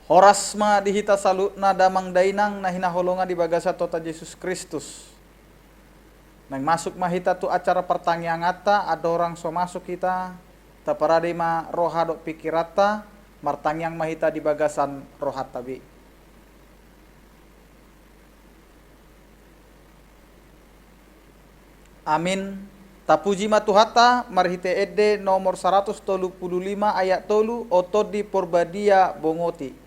Horasma dihita salutna damang dainang nahina holonga di bagasa tota Yesus Kristus. Nang masuk mahita tu acara pertanyaan ngata, ada orang so masuk kita, taparadima rohadok pikirata, martangyang mahita di bagasan rohat tabi. Amin. Tapuji matuhata marhite ede nomor 135 ayat tolu otodi porbadia bongoti.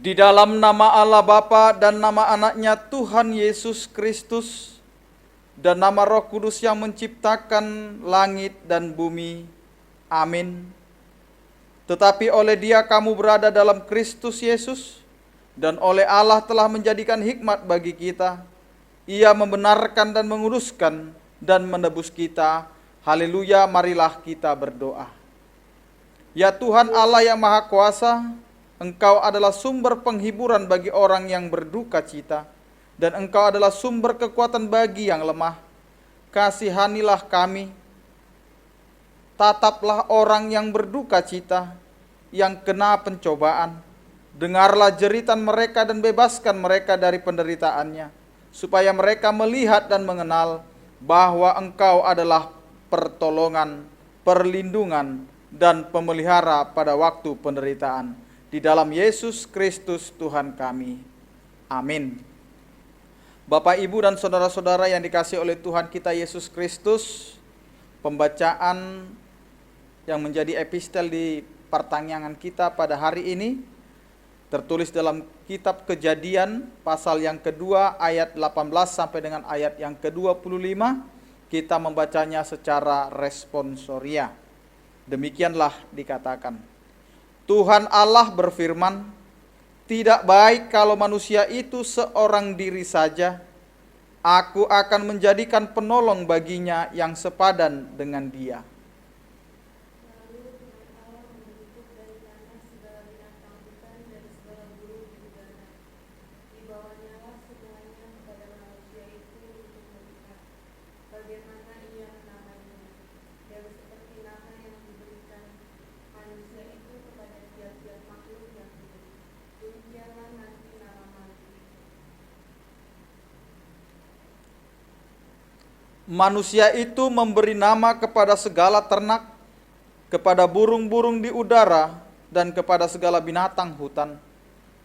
Di dalam nama Allah Bapa dan nama anaknya Tuhan Yesus Kristus dan nama Roh Kudus yang menciptakan langit dan bumi. Amin. Tetapi oleh Dia kamu berada dalam Kristus Yesus, dan oleh Allah telah menjadikan hikmat bagi kita. Ia membenarkan dan menguduskan dan menebus kita. Haleluya, marilah kita berdoa. Ya Tuhan Allah yang Maha Kuasa, Engkau adalah sumber penghiburan bagi orang yang berduka cita, dan Engkau adalah sumber kekuatan bagi yang lemah. Kasihanilah kami, tataplah orang yang berduka cita, yang kena pencobaan. Dengarlah jeritan mereka dan bebaskan mereka dari penderitaannya, supaya mereka melihat dan mengenal bahwa Engkau adalah pertolongan, perlindungan, dan pemelihara pada waktu penderitaan. Di dalam Yesus Kristus Tuhan kami. Amin. Bapak, Ibu, dan saudara-saudara yang dikasihi oleh Tuhan kita Yesus Kristus, pembacaan yang menjadi epistel di pertanyaan kita pada hari ini tertulis dalam kitab Kejadian pasal yang kedua ayat 18 sampai dengan ayat yang ke-25. Kita membacanya secara responsoria. Demikianlah dikatakan. Tuhan Allah berfirman, tidak baik kalau manusia itu seorang diri saja. Aku akan menjadikan penolong baginya yang sepadan dengan dia. Manusia itu memberi nama kepada segala ternak, kepada burung-burung di udara, dan kepada segala binatang hutan.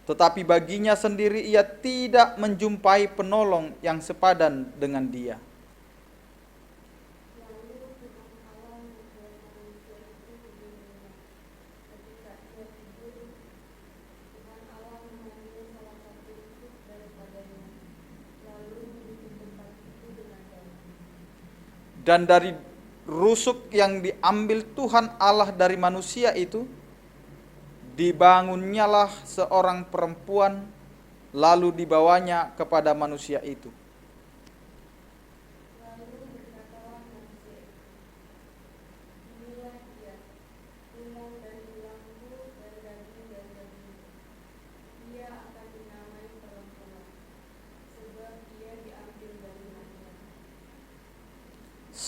Tetapi baginya sendiri ia tidak menjumpai penolong yang sepadan dengan dia. Dan dari rusuk yang diambil Tuhan Allah dari manusia itu, dibangunnyalah seorang perempuan, lalu dibawanya kepada manusia itu.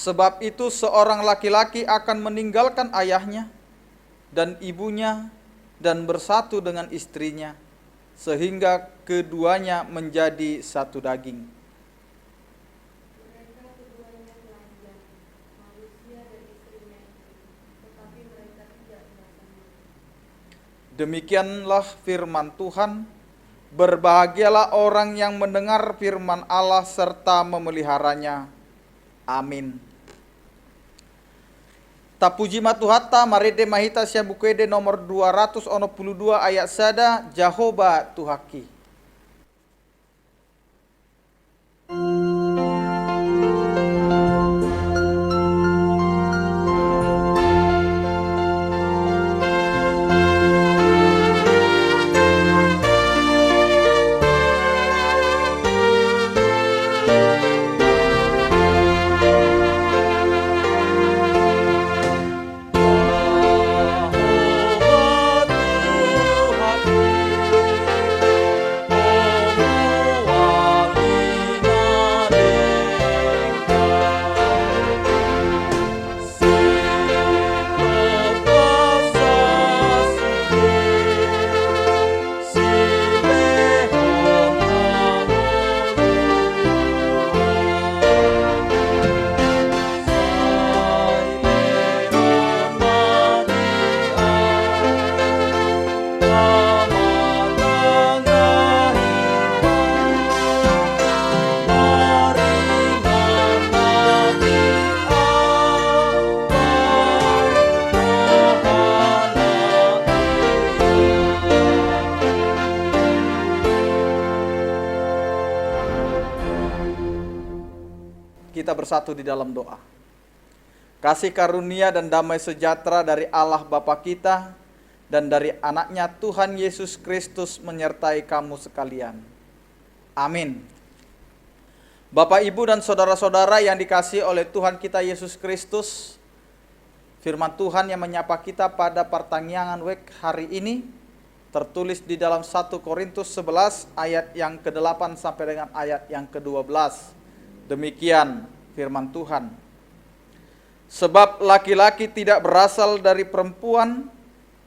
Sebab itu seorang laki-laki akan meninggalkan ayahnya dan ibunya dan bersatu dengan istrinya, sehingga keduanya menjadi satu daging. Mereka keduanya telanjang, manusia dan istrinya itu, tetapi mereka tidak merasa. Demikianlah firman Tuhan. Berbahagialah orang yang mendengar firman Allah serta memeliharanya. Amin. Tapuji matuhata marede mahita syabukede nomor 262 ayat sada Jahoba Tuhaki. Kita bersatu di dalam doa. Kasih karunia dan damai sejahtera dari Allah Bapa kita dan dari anaknya Tuhan Yesus Kristus menyertai kamu sekalian. Amin. Bapak, Ibu, dan saudara-saudara yang dikasihi oleh Tuhan kita Yesus Kristus, firman Tuhan yang menyapa kita pada pertanyaan wek hari ini tertulis di dalam 1 Korintus 11 ayat yang ke-8 sampai dengan ayat yang ke-12. Demikian firman Tuhan. Sebab laki-laki tidak berasal dari perempuan,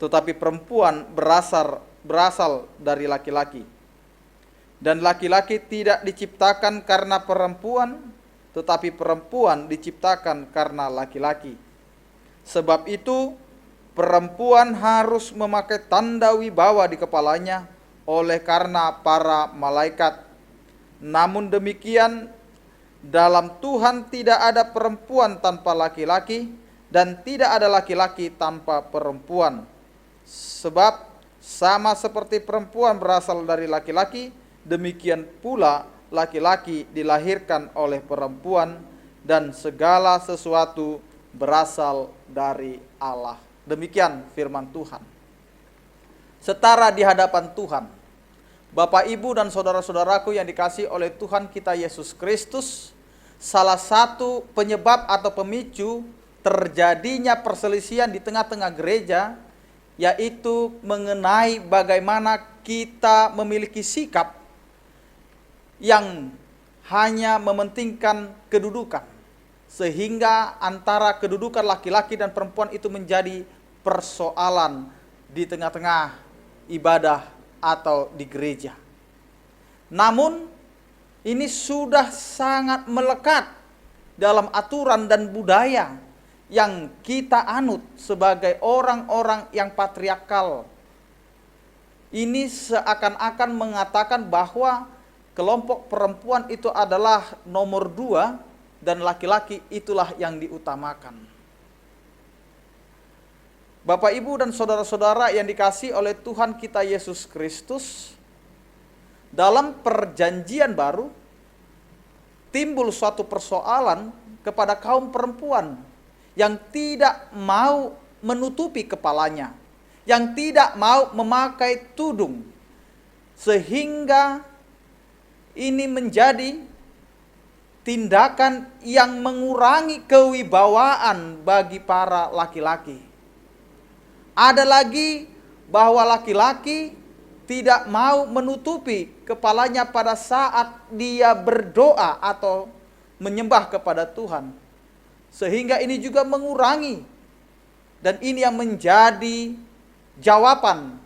tetapi perempuan berasal dari laki-laki. Dan laki-laki tidak diciptakan karena perempuan, tetapi perempuan diciptakan karena laki-laki. Sebab itu perempuan harus memakai tanda wibawa di kepalanya oleh karena para malaikat. Namun demikian, dalam Tuhan tidak ada perempuan tanpa laki-laki dan tidak ada laki-laki tanpa perempuan. Sebab sama seperti perempuan berasal dari laki-laki, demikian pula laki-laki dilahirkan oleh perempuan dan segala sesuatu berasal dari Allah. Demikian firman Tuhan. Setara di hadapan Tuhan, Bapak, Ibu, dan saudara-saudaraku yang dikasihi oleh Tuhan kita Yesus Kristus, salah satu penyebab atau pemicu terjadinya perselisihan di tengah-tengah gereja, yaitu mengenai bagaimana kita memiliki sikap yang hanya mementingkan kedudukan, sehingga antara kedudukan laki-laki dan perempuan itu menjadi persoalan di tengah-tengah ibadah atau di gereja. Namun ini sudah sangat melekat dalam aturan dan budaya yang kita anut sebagai orang-orang yang patriarkal. Ini seakan-akan mengatakan bahwa kelompok perempuan itu adalah nomor 2 dan laki-laki itulah yang diutamakan. Bapak, Ibu, dan saudara-saudara yang dikasihi oleh Tuhan kita Yesus Kristus, dalam perjanjian baru timbul suatu persoalan kepada kaum perempuan yang tidak mau menutupi kepalanya, yang tidak mau memakai tudung, sehingga ini menjadi tindakan yang mengurangi kewibawaan bagi para laki-laki. Ada lagi bahwa laki-laki tidak mau menutupi kepalanya pada saat dia berdoa atau menyembah kepada Tuhan. Sehingga ini juga mengurangi, dan ini yang menjadi jawaban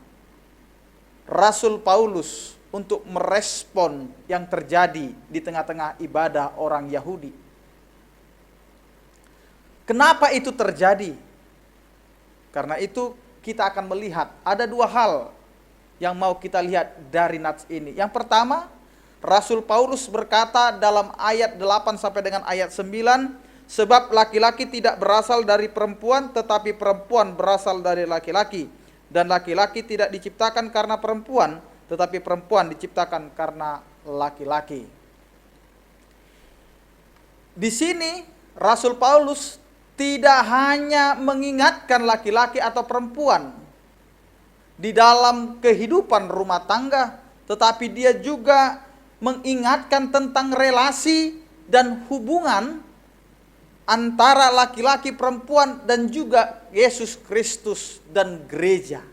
Rasul Paulus untuk merespon yang terjadi di tengah-tengah ibadah orang Yahudi. Kenapa itu terjadi? Karena itu kita akan melihat ada dua hal yang mau kita lihat dari nats ini. Yang pertama, Rasul Paulus berkata dalam ayat 8 sampai dengan ayat 9, sebab laki-laki tidak berasal dari perempuan, tetapi perempuan berasal dari laki-laki. Dan laki-laki tidak diciptakan karena perempuan, tetapi perempuan diciptakan karena laki-laki. Di sini Rasul Paulus tidak hanya mengingatkan laki-laki atau perempuan di dalam kehidupan rumah tangga, tetapi dia juga mengingatkan tentang relasi dan hubungan antara laki-laki, perempuan, dan juga Yesus Kristus dan gereja,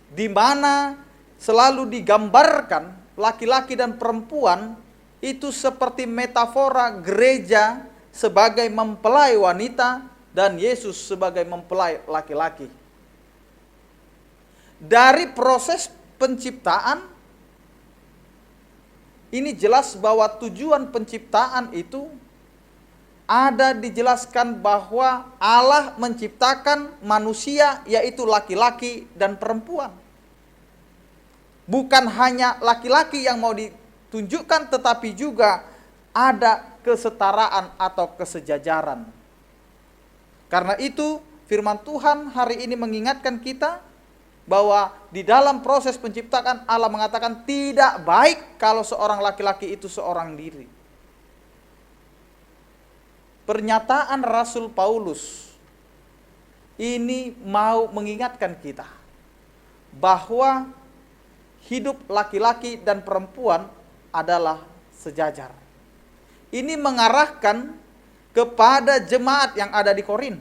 di mana selalu digambarkan laki-laki dan perempuan itu seperti metafora gereja sebagai mempelai wanita dan Yesus sebagai mempelai laki-laki. Dari proses penciptaan ini jelas bahwa tujuan penciptaan itu ada dijelaskan bahwa Allah menciptakan manusia, yaitu laki-laki dan perempuan. Bukan hanya laki-laki yang mau ditunjukkan, tetapi juga ada kesetaraan atau kesejajaran. Karena itu firman Tuhan hari ini mengingatkan kita bahwa di dalam proses penciptaan Allah mengatakan tidak baik kalau seorang laki-laki itu seorang diri. Pernyataan Rasul Paulus ini mau mengingatkan kita bahwa hidup laki-laki dan perempuan adalah sejajar. Ini mengarahkan kepada jemaat yang ada di Korin,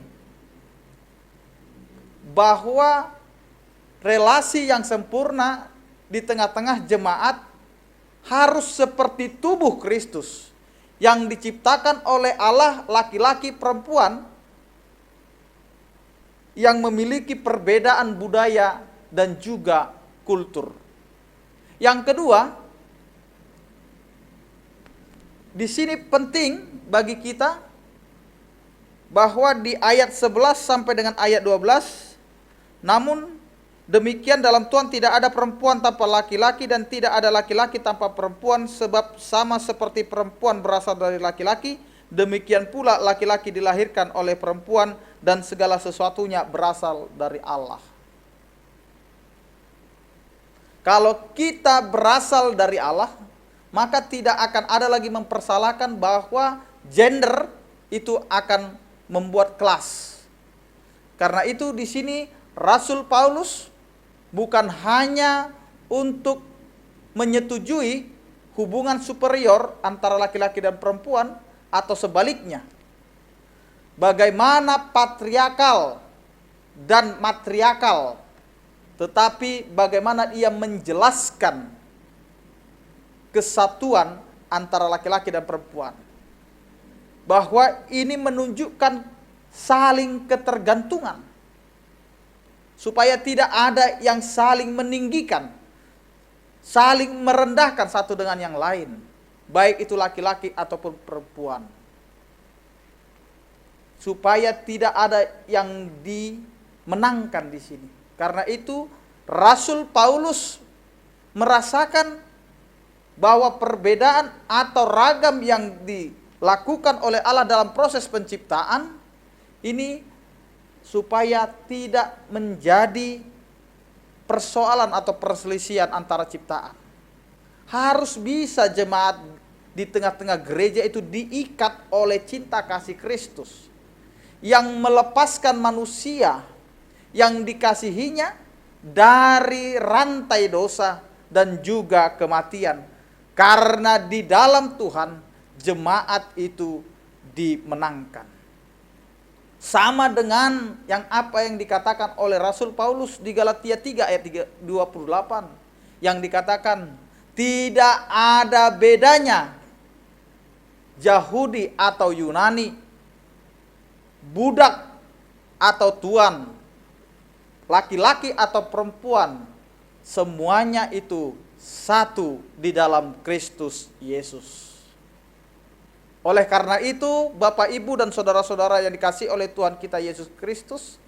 bahwa relasi yang sempurna di tengah-tengah jemaat harus seperti tubuh Kristus yang diciptakan oleh Allah, laki-laki perempuan, yang memiliki perbedaan budaya dan juga kultur. Yang kedua, di sini penting bagi kita bahwa di ayat 11 sampai dengan ayat 12, namun demikian dalam Tuhan tidak ada perempuan tanpa laki-laki dan tidak ada laki-laki tanpa perempuan, sebab sama seperti perempuan berasal dari laki-laki, demikian pula laki-laki dilahirkan oleh perempuan dan segala sesuatunya berasal dari Allah. Kalau kita berasal dari Allah, maka tidak akan ada lagi mempersalahkan bahwa gender itu akan membuat kelas. Karena itu di sini Rasul Paulus bukan hanya untuk menyetujui hubungan superior antara laki-laki dan perempuan atau sebaliknya. Bagaimana patriarkal dan matriarkal, tetapi bagaimana ia menjelaskan kesatuan antara laki-laki dan perempuan. Bahwa ini menunjukkan saling ketergantungan, supaya tidak ada yang saling meninggikan, saling merendahkan satu dengan yang lain, baik itu laki-laki ataupun perempuan. Supaya tidak ada yang dimenangkan di sini. Karena itu Rasul Paulus merasakan bahwa perbedaan atau ragam yang dilakukan oleh Allah dalam proses penciptaan ini supaya tidak menjadi persoalan atau perselisihan antara ciptaan. Harus bisa jemaat di tengah-tengah gereja itu diikat oleh cinta kasih Kristus yang melepaskan manusia yang dikasihinya dari rantai dosa dan juga kematian. Karena di dalam Tuhan jemaat itu dimenangkan. Sama dengan apa yang dikatakan oleh Rasul Paulus di Galatia 3 ayat 28. Yang dikatakan tidak ada bedanya Yahudi atau Yunani, budak atau tuan, laki-laki atau perempuan, semuanya itu satu di dalam Kristus Yesus. Oleh karena itu, Bapak, Ibu, dan saudara-saudara yang dikasihi oleh Tuhan kita Yesus Kristus,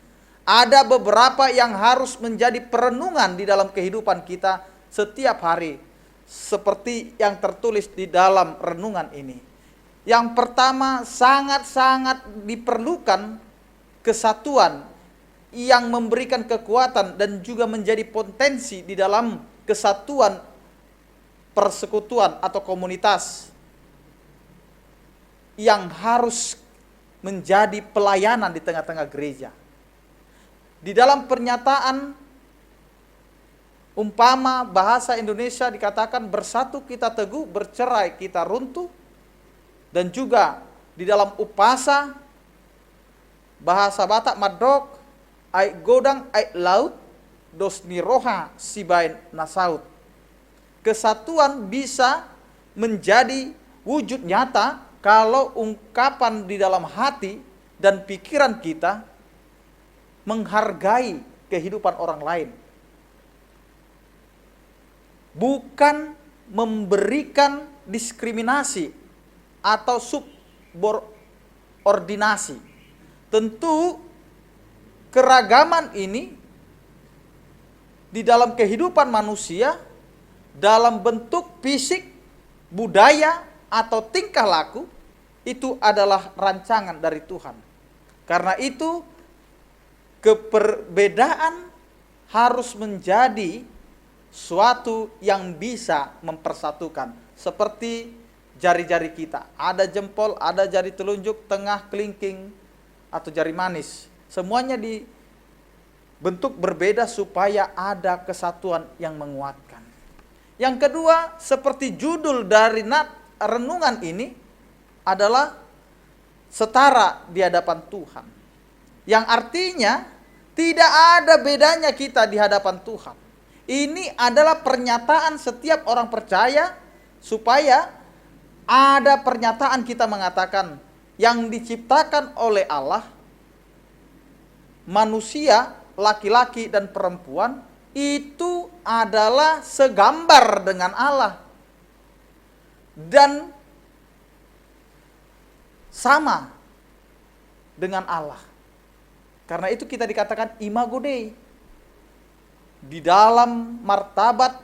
ada beberapa yang harus menjadi perenungan di dalam kehidupan kita setiap hari, seperti yang tertulis di dalam renungan ini. Yang pertama, sangat-sangat diperlukan kesatuan yang memberikan kekuatan dan juga menjadi potensi di dalam kesatuan persekutuan atau komunitas yang harus menjadi pelayanan di tengah-tengah gereja. Di dalam pernyataan umpama bahasa Indonesia dikatakan bersatu kita teguh, bercerai kita runtuh. Dan juga di dalam upasa bahasa Batak madok, ai godang ai laut, dos niroha sibain nasaut. Kesatuan bisa menjadi wujud nyata kalau ungkapan di dalam hati dan pikiran kita menghargai kehidupan orang lain. Bukan memberikan diskriminasi atau subordinasi. Tentu keragaman ini di dalam kehidupan manusia dalam bentuk fisik, budaya, atau tingkah laku itu adalah rancangan dari Tuhan. Karena itu keperbedaan harus menjadi suatu yang bisa mempersatukan. Seperti jari-jari kita, ada jempol, ada jari telunjuk, tengah, kelingking, atau jari manis. Semuanya dibentuk berbeda supaya ada kesatuan yang menguatkan. Yang kedua, seperti judul dari renungan ini adalah setara di hadapan Tuhan. Yang artinya tidak ada bedanya kita di hadapan Tuhan. Ini adalah pernyataan setiap orang percaya supaya ada pernyataan kita mengatakan yang diciptakan oleh Allah, manusia, laki-laki dan perempuan itu adalah segambar dengan Allah dan sama dengan Allah. Karena itu kita dikatakan imago Dei. Di dalam martabat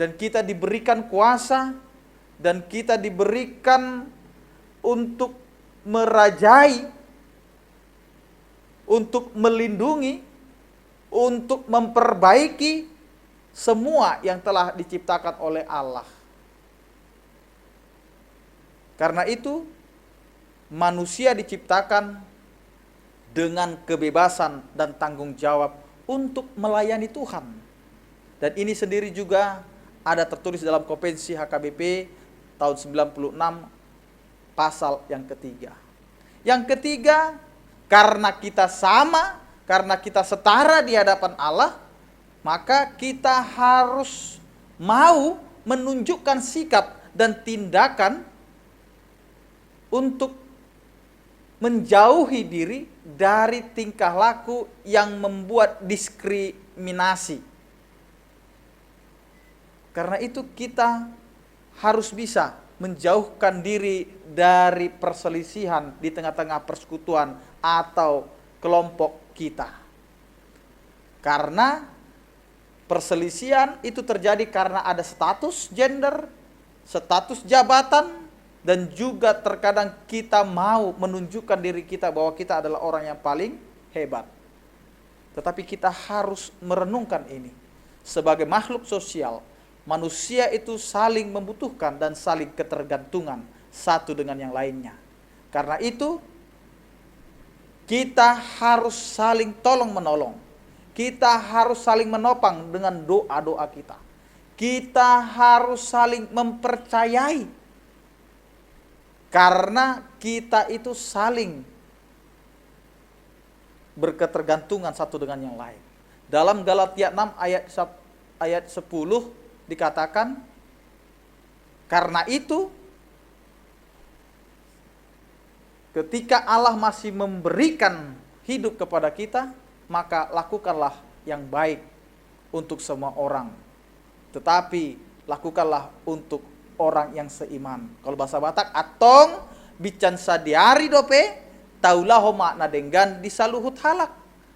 dan kita diberikan kuasa dan kita diberikan untuk merajai, untuk melindungi, untuk memperbaiki semua yang telah diciptakan oleh Allah. Karena itu manusia diciptakan dengan kebebasan dan tanggung jawab untuk melayani Tuhan. Dan ini sendiri juga ada tertulis dalam Konvensi HKBP tahun 96 pasal yang ketiga. Yang ketiga, karena kita sama, karena kita setara di hadapan Allah, maka kita harus mau menunjukkan sikap dan tindakan untuk menjauhi diri dari tingkah laku yang membuat diskriminasi. Karena itu kita harus bisa menjauhkan diri dari perselisihan di tengah-tengah persekutuan atau kelompok kita. Karena perselisihan itu terjadi karena ada status gender, status jabatan, dan juga terkadang kita mau menunjukkan diri kita bahwa kita adalah orang yang paling hebat. Tetapi kita harus merenungkan ini. Sebagai makhluk sosial, manusia itu saling membutuhkan dan saling ketergantungan satu dengan yang lainnya. Karena itu, kita harus saling tolong-menolong. Kita harus saling menopang dengan doa-doa kita. Kita harus saling mempercayai. Karena kita itu saling berketergantungan satu dengan yang lain. Dalam Galatia 6 ayat 10 dikatakan, karena itu ketika Allah masih memberikan hidup kepada kita, maka lakukanlah yang baik untuk semua orang. Tetapi lakukanlah untuk orang yang seiman. Kalau bahasa Batak, atong bican sadiari dope, taulah makna denggan disaluhut halak.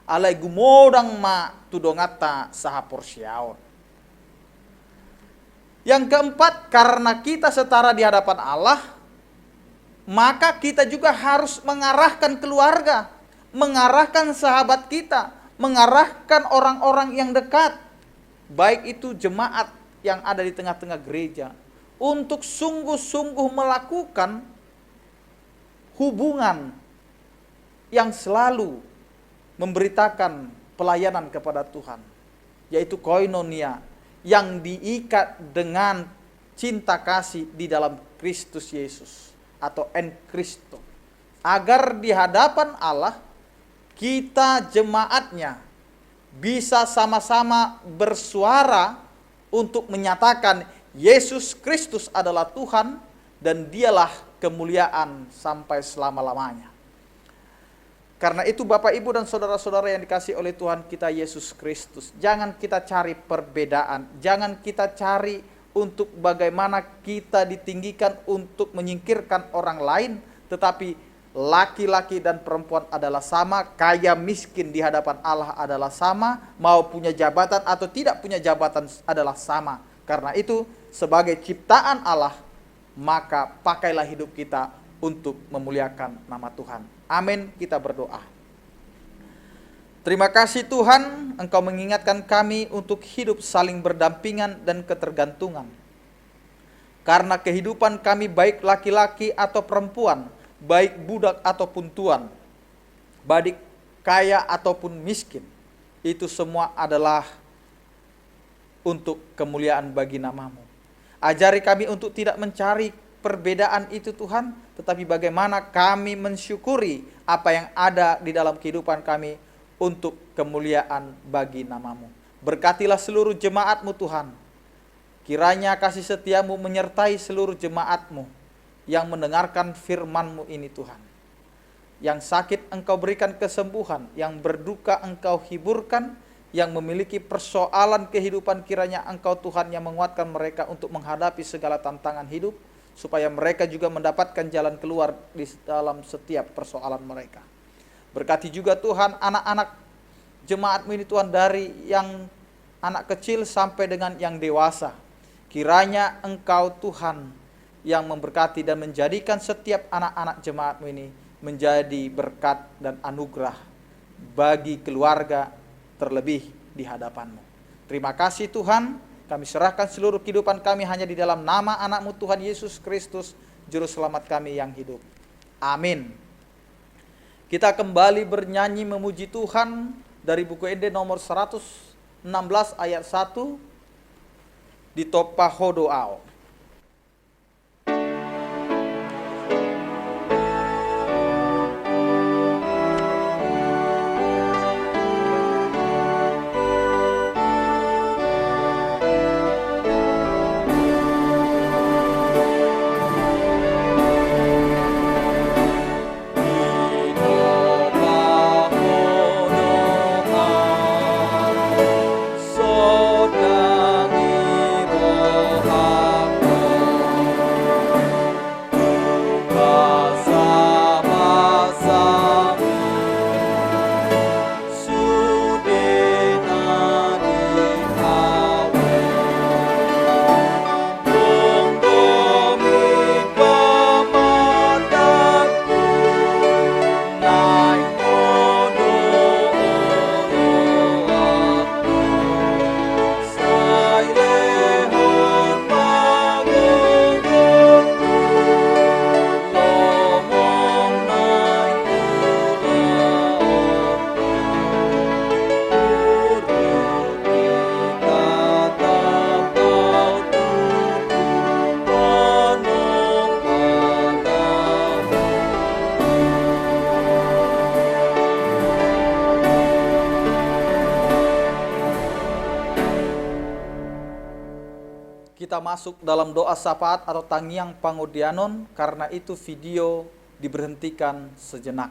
Alai gumodang ma tudongata saha porsiaon. Yang keempat, karena kita setara di hadapan Allah, maka kita juga harus mengarahkan keluarga, mengarahkan sahabat kita, mengarahkan orang-orang yang dekat, baik itu jemaat yang ada di tengah-tengah gereja, untuk sungguh-sungguh melakukan hubungan yang selalu memberitakan pelayanan kepada Tuhan, yaitu koinonia, yang diikat dengan cinta kasih di dalam Kristus Yesus atau en Kristo, agar di hadapan Allah kita jemaatnya bisa sama-sama bersuara untuk menyatakan Yesus Kristus adalah Tuhan dan dialah kemuliaan sampai selama-lamanya. Karena itu Bapak, Ibu, dan saudara-saudara yang dikasihi oleh Tuhan kita Yesus Kristus, jangan kita cari perbedaan, jangan kita cari untuk bagaimana kita ditinggikan untuk menyingkirkan orang lain, tetapi laki-laki dan perempuan adalah sama, kaya miskin di hadapan Allah adalah sama, mau punya jabatan atau tidak punya jabatan adalah sama. Karena itu sebagai ciptaan Allah, maka pakailah hidup kita untuk memuliakan nama Tuhan. Amin, kita berdoa. Terima kasih Tuhan, Engkau mengingatkan kami untuk hidup saling berdampingan dan ketergantungan. Karena kehidupan kami baik laki-laki atau perempuan, baik budak ataupun tuan, baik kaya ataupun miskin, itu semua adalah untuk kemuliaan bagi nama-Mu. Ajari kami untuk tidak mencari perbedaan itu Tuhan, tetapi bagaimana kami mensyukuri apa yang ada di dalam kehidupan kami untuk kemuliaan bagi nama-Mu. Berkatilah seluruh jemaat-Mu Tuhan. Kiranya kasih setia-Mu menyertai seluruh jemaat-Mu yang mendengarkan firman-Mu ini Tuhan. Yang sakit Engkau berikan kesembuhan, yang berduka Engkau hiburkan, yang memiliki persoalan kehidupan kiranya Engkau Tuhan yang menguatkan mereka untuk menghadapi segala tantangan hidup, supaya mereka juga mendapatkan jalan keluar di dalam setiap persoalan mereka. Berkati juga Tuhan anak-anak jemaat-Mu ini Tuhan, dari yang anak kecil sampai dengan yang dewasa. Kiranya Engkau Tuhan yang memberkati dan menjadikan setiap anak-anak jemaat-Mu ini menjadi berkat dan anugerah bagi keluarga, terlebih di hadapan-Mu. Terima kasih Tuhan, kami serahkan seluruh kehidupan kami hanya di dalam nama anak-Mu Tuhan Yesus Kristus, Juru Selamat kami yang hidup. Amin. Kita kembali bernyanyi memuji Tuhan dari buku Ende nomor 116 ayat 1 di Topa Hodoao. Kita masuk dalam doa syafaat atau tangiang pangudianon. Karena itu video diberhentikan sejenak.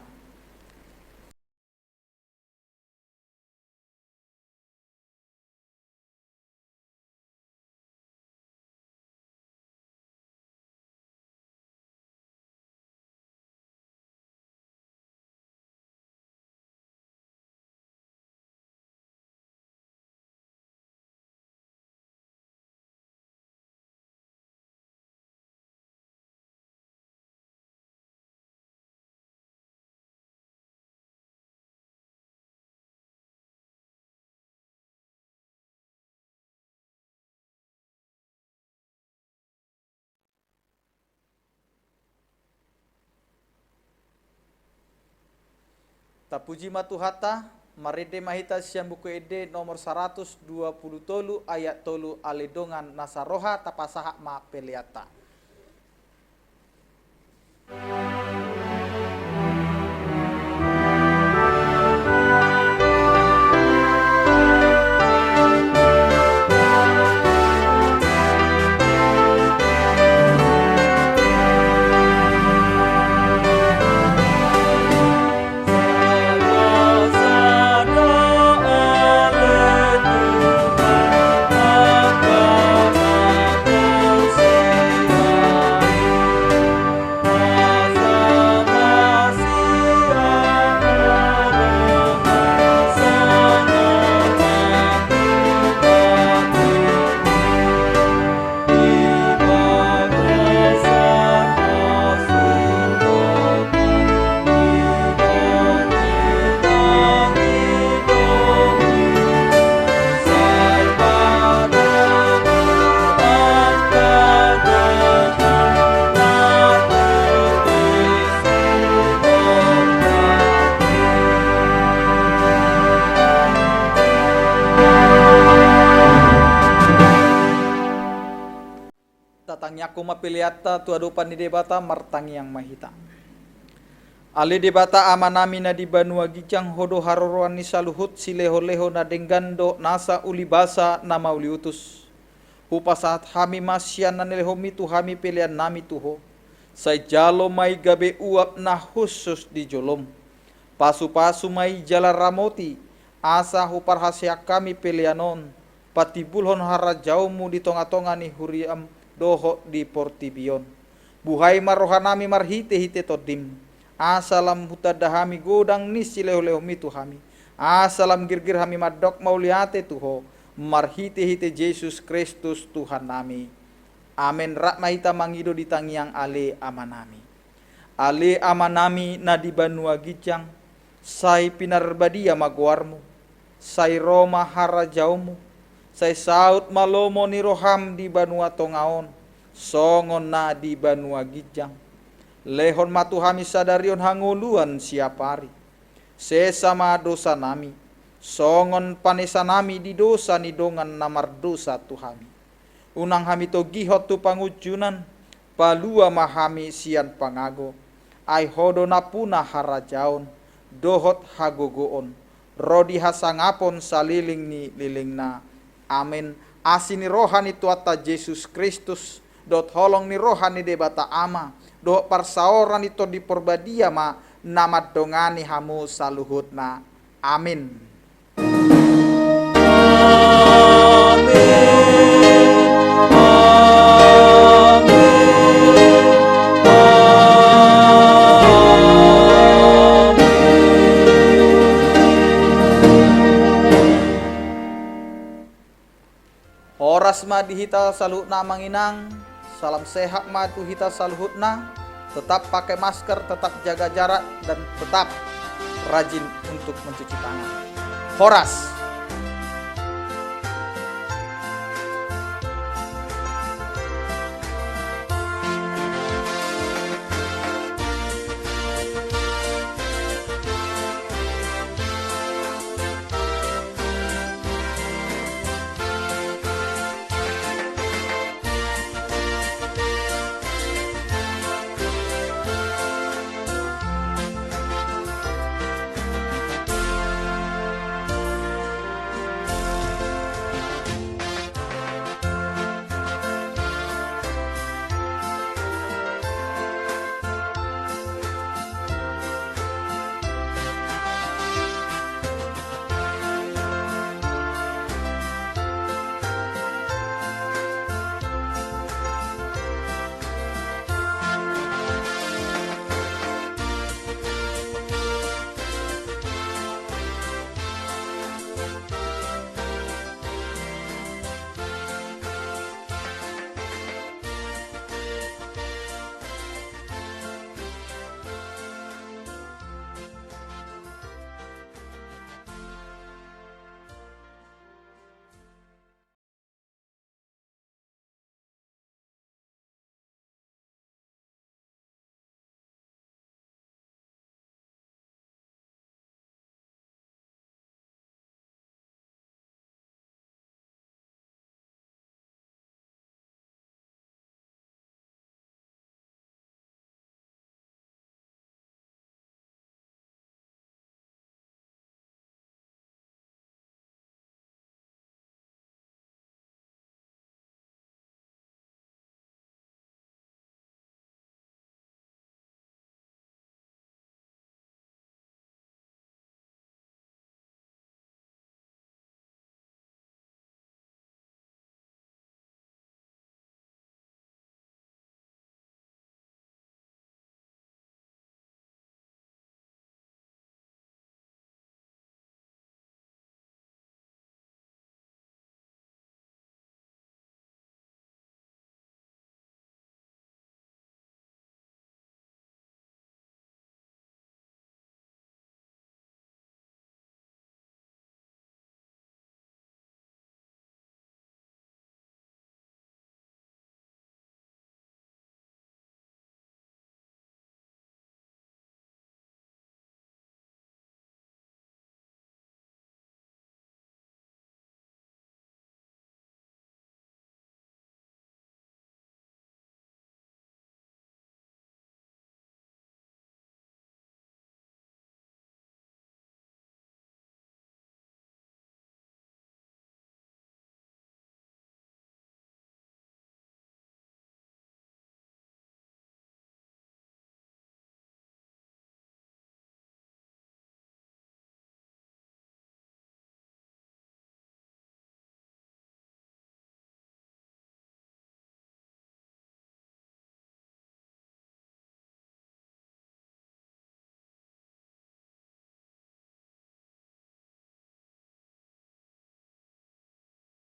Tapuji matuhata, marede mahita siang buku ede nomor 120 tolu ayat tolu aledongan nasaroha tapasaha ma peliata. Tatangnya aku mapiliata tuadupan di debata martang yang mahita. Ali debata amanami na di banua gicang hodo haroroan ni saluhut si leho-leho na denggando nasa ulibasa na mauliutus. Hupasahat hami masyan na nileho mitu hami pilihan nami tuho. Say jalo may gabe uap na khusus di jolom. Pasu-pasu may jala ramoti. Asa huparhasya kami pilihanon. Patibulhon harajaumu di tonga-tonga ni huriam doho di portibion. Buhay marohanami marhite-hite todim. Asalam hutadahami godang ni sileho-leho mitu hami. Asalam girgir hami madok mauliate tuho. Marhite-hite Yesus Kristus Tuhan nami. Amen. Rakmahita mangido di tangiang ale amanami. Ale amanami na di banua gicang. Say pinarbadia maguarmu. Say Roma harajaumu. Say saut malomo ni roham di banua tongaon. Songon na di banua gicang. Lehon matuhami sadarion hanguluan siapari. Sesama dosa nami. Songon panesa nami di dosa ni dongan namar dosa tuhami. Unang hami to gihot tu pangujunan. Palua mahami sian pangago. Ai hodo napuna harajaon. Dohot hagogoon. Rodi hasangapon saliling ni lilingna. Amin. Asini rohani tuata Yesus Kristus. Dot holong ni rohani debata ama. Dot parsaoran ito di porbadia ma. Namad dongani hamu saluhutna. Amin. Horas ma dihita saluhutna manginang. Salam sehat ma tuhita saluhutna. Tetap pakai masker, tetap jaga jarak, dan tetap rajin untuk mencuci tangan. Horas.